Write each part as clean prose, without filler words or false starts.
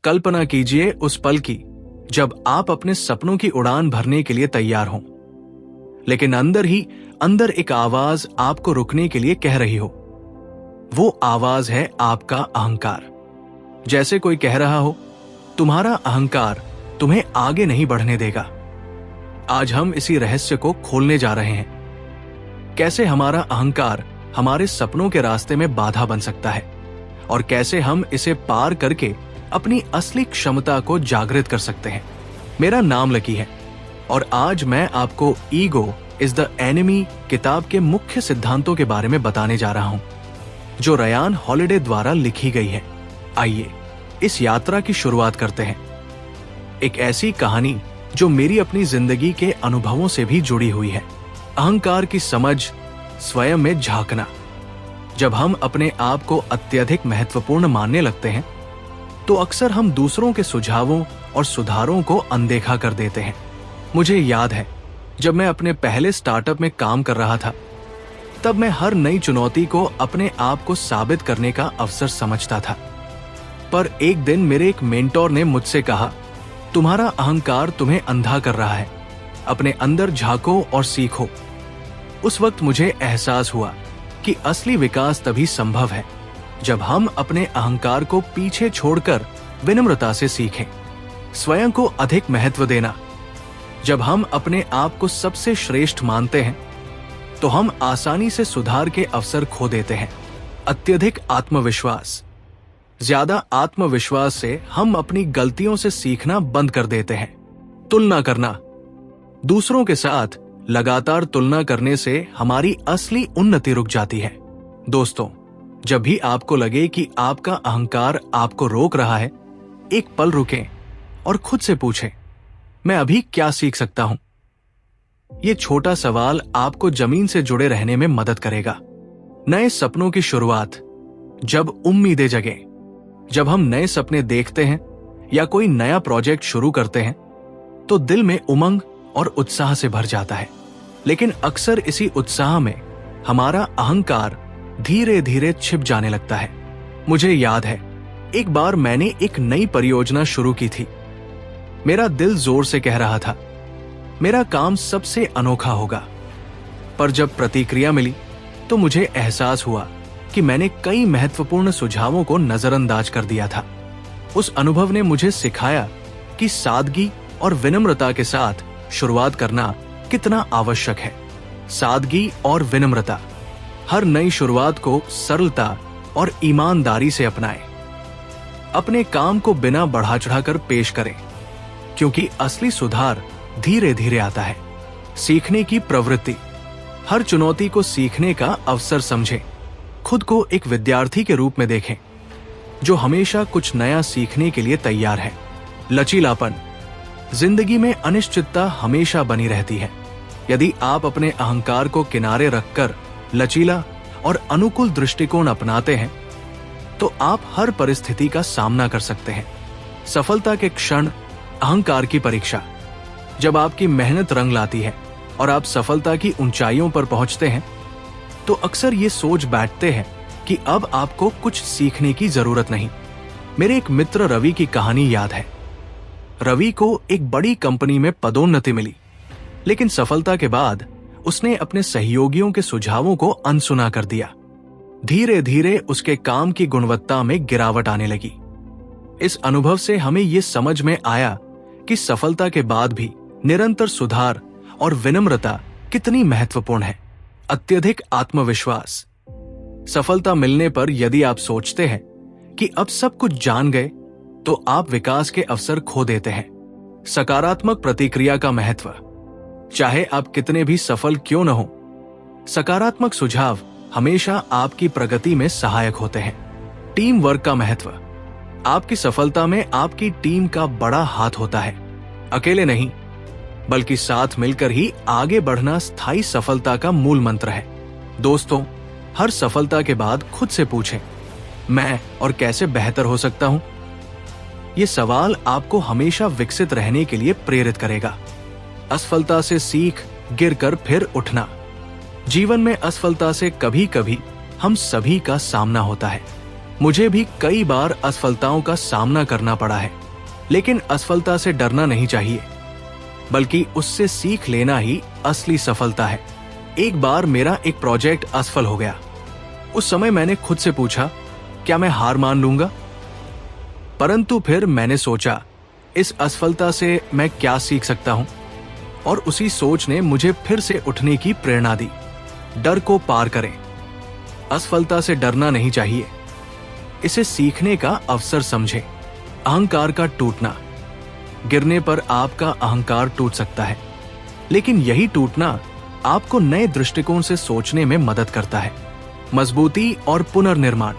कल्पना कीजिए उस पल की जब आप अपने सपनों की उड़ान भरने के लिए तैयार हों, लेकिन अंदर ही अंदर एक आवाज आपको रुकने के लिए कह रही हो। वो आवाज है आपका अहंकार। जैसे कोई कह रहा हो, तुम्हारा अहंकार तुम्हें आगे नहीं बढ़ने देगा। आज हम इसी रहस्य को खोलने जा रहे हैं। कैसे हमारा अहंकार हमारे सपनों के रास्ते में बाधा बन सकता है और कैसे हम इसे पार करके अपनी असली क्षमता को जागृत कर सकते हैं। मेरा नाम लकी है और आज मैं आपको ईगो इज द एनिमी किताब के मुख्य सिद्धांतों के बारे में बताने जा रहा हूं, जो रयान हॉलिडे द्वारा लिखी गई है। आइए इस यात्रा की शुरुआत करते हैं। एक ऐसी कहानी जो मेरी अपनी जिंदगी के अनुभवों से भी जुड़ी हुई है। अहंकार की समझ, स्वयं में झांकना। जब हम अपने आप को अत्यधिक महत्वपूर्ण मानने लगते हैं तो अक्सर हम दूसरों के सुझावों और सुधारों को अनदेखा कर देते हैं। मुझे याद है जब मैं अपने पहले स्टार्टअप में काम कर रहा था, तब मैं हर नई चुनौती को अपने आप को साबित करने का अवसर समझता था। पर एक दिन मेरे एक मेंटोर ने मुझसे कहा, तुम्हारा अहंकार तुम्हें अंधा कर रहा है, अपने अंदर झांको और सीखो। उस वक्त मुझे एहसास हुआ कि असली विकास तभी संभव है जब हम अपने अहंकार को पीछे छोड़कर विनम्रता से सीखें। स्वयं को अधिक महत्व देना। जब हम अपने आप को सबसे श्रेष्ठ मानते हैं तो हम आसानी से सुधार के अवसर खो देते हैं। अत्यधिक आत्मविश्वास। ज्यादा आत्मविश्वास से हम अपनी गलतियों से सीखना बंद कर देते हैं। तुलना करना। दूसरों के साथ लगातार तुलना करने से हमारी असली उन्नति रुक जाती है। दोस्तों, जब भी आपको लगे कि आपका अहंकार आपको रोक रहा है, एक पल रुकें और खुद से पूछें, मैं अभी क्या सीख सकता हूं? यह छोटा सवाल आपको जमीन से जुड़े रहने में मदद करेगा। नए सपनों की शुरुआत। जब उम्मीदें जगें। जब हम नए सपने देखते हैं या कोई नया प्रोजेक्ट शुरू करते हैं तो दिल में उमंग और उत्साह से भर जाता है, लेकिन अक्सर इसी उत्साह में हमारा अहंकार धीरे धीरे छिप जाने लगता है। मुझे याद है एक बार मैंने एक नई परियोजना शुरू की थी। मेरा दिल जोर से कह रहा था, मेरा काम सबसे अनोखा होगा। पर जब प्रतिक्रिया मिली तो मुझे एहसास हुआ कि मैंने कई महत्वपूर्ण सुझावों को नजरअंदाज कर दिया था। उस अनुभव ने मुझे सिखाया कि सादगी और विनम्रता के साथ शुरुआत करना कितना आवश्यक है। सादगी और विनम्रता। हर नई शुरुआत को सरलता और ईमानदारी से अपनाएं। अपने काम को बिना बढ़ा चढ़ाकर पेश करें, क्योंकि असली सुधार धीरे धीरे आता है। सीखने की प्रवृत्ति। हर चुनौती को सीखने का अवसर समझें। खुद को एक विद्यार्थी के रूप में देखें जो हमेशा कुछ नया सीखने के लिए तैयार है। लचीलापन। जिंदगी में अनिश्चितता हमेशा बनी रहती है। यदि आप अपने अहंकार को किनारे रखकर लचीला और अनुकूल दृष्टिकोण अपनाते हैं तो आप हर परिस्थिति का सामना कर सकते हैं। सफलता के क्षण। अहंकार की परीक्षा। जब आपकी मेहनत रंग लाती है और आप सफलता की ऊंचाइयों पर पहुंचते हैं तो अक्सर ये सोच बैठते हैं कि अब आपको कुछ सीखने की जरूरत नहीं। मेरे एक मित्र रवि की कहानी याद है। रवि को एक बड़ी कंपनी में पदोन्नति मिली, लेकिन सफलता के बाद उसने अपने सहयोगियों के सुझावों को अनसुना कर दिया। धीरे धीरे उसके काम की गुणवत्ता में गिरावट आने लगी। इस अनुभव से हमें यह समझ में आया कि सफलता के बाद भी निरंतर सुधार और विनम्रता कितनी महत्वपूर्ण है। अत्यधिक आत्मविश्वास। सफलता मिलने पर यदि आप सोचते हैं कि अब सब कुछ जान गए तो आप विकास के अवसर खो देते हैं। सकारात्मक प्रतिक्रिया का महत्व। चाहे आप कितने भी सफल क्यों न हो, सकारात्मक सुझाव हमेशा आपकी प्रगति में सहायक होते हैं। टीम वर्क का महत्व। आपकी सफलता में आपकी टीम का बड़ा हाथ होता है। अकेले नहीं, बल्कि साथ मिलकर ही आगे बढ़ना स्थायी सफलता का मूल मंत्र है। दोस्तों, हर सफलता के बाद खुद से पूछें, मैं और कैसे बेहतर हो सकता हूं? ये सवाल आपको हमेशा विकसित रहने के लिए प्रेरित करेगा। असफलता से सीख, गिरकर फिर उठना। जीवन में असफलता से कभी कभी हम सभी का सामना होता है, मुझे भी कई बार असफलताओं का सामना करना पड़ा है, लेकिन असफलता से डरना नहीं चाहिए, बल्कि उससे सीख लेना ही असली सफलता है। एक बार मेरा एक प्रोजेक्ट असफल हो गया। उस समय मैंने खुद से पूछा, क्या मैं हार मान लूंगा? परंतु फिर मैंने सोचा, इस असफलता से मैं क्या सीख सकता हूं? और उसी सोच ने मुझे फिर से उठने की प्रेरणा दी। डर को पार करें। असफलता से डरना नहीं चाहिए, इसे सीखने का अवसर समझें। अहंकार का टूटना। गिरने पर आपका अहंकार टूट सकता है, लेकिन यही टूटना आपको नए दृष्टिकोण से सोचने में मदद करता है। मजबूती और पुनर्निर्माण।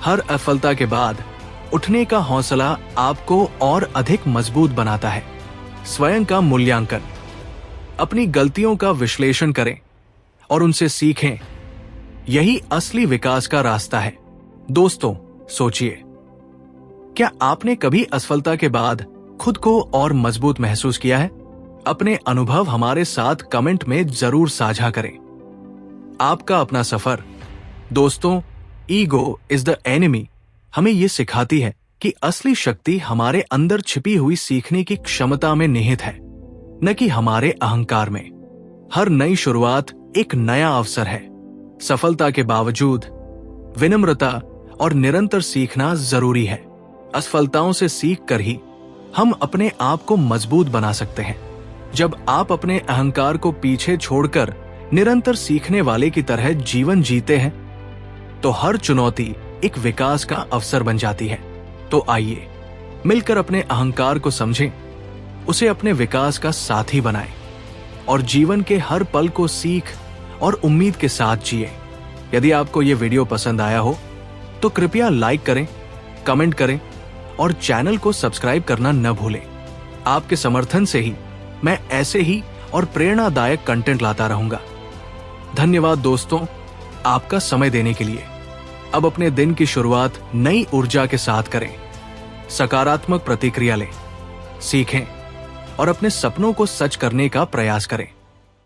हर असफलता के बाद उठने का हौसला आपको और अधिक मजबूत बनाता है। स्वयं का मूल्यांकन। अपनी गलतियों का विश्लेषण करें और उनसे सीखें। यही असली विकास का रास्ता है। दोस्तों, सोचिए, क्या आपने कभी असफलता के बाद खुद को और मजबूत महसूस किया है? अपने अनुभव हमारे साथ कमेंट में जरूर साझा करें। आपका अपना सफर। दोस्तों, ईगो इज द एनिमी हमें यह सिखाती है कि असली शक्ति हमारे अंदर छिपी हुई सीखने की क्षमता में निहित है, न कि हमारे अहंकार में। हर नई शुरुआत एक नया अवसर है। सफलता के बावजूद विनम्रता और निरंतर सीखना जरूरी है। असफलताओं से सीख कर ही हम अपने आप को मजबूत बना सकते हैं। जब आप अपने अहंकार को पीछे छोड़कर निरंतर सीखने वाले की तरह जीवन जीते हैं, तो हर चुनौती एक विकास का अवसर बन जाती है। तो आइए मिलकर अपने अहंकार को समझें, उसे अपने विकास का साथी बनाएं और जीवन के हर पल को सीख और उम्मीद के साथ जिए। यदि आपको यह वीडियो पसंद आया हो तो कृपया लाइक करें, कमेंट करें और चैनल को सब्सक्राइब करना न भूलें। आपके समर्थन से ही मैं ऐसे ही और प्रेरणादायक कंटेंट लाता रहूंगा। धन्यवाद दोस्तों, आपका समय देने के लिए। अब अपने दिन की शुरुआत नई ऊर्जा के साथ करें। सकारात्मक प्रतिक्रिया लें, सीखें और अपने सपनों को सच करने का प्रयास करें।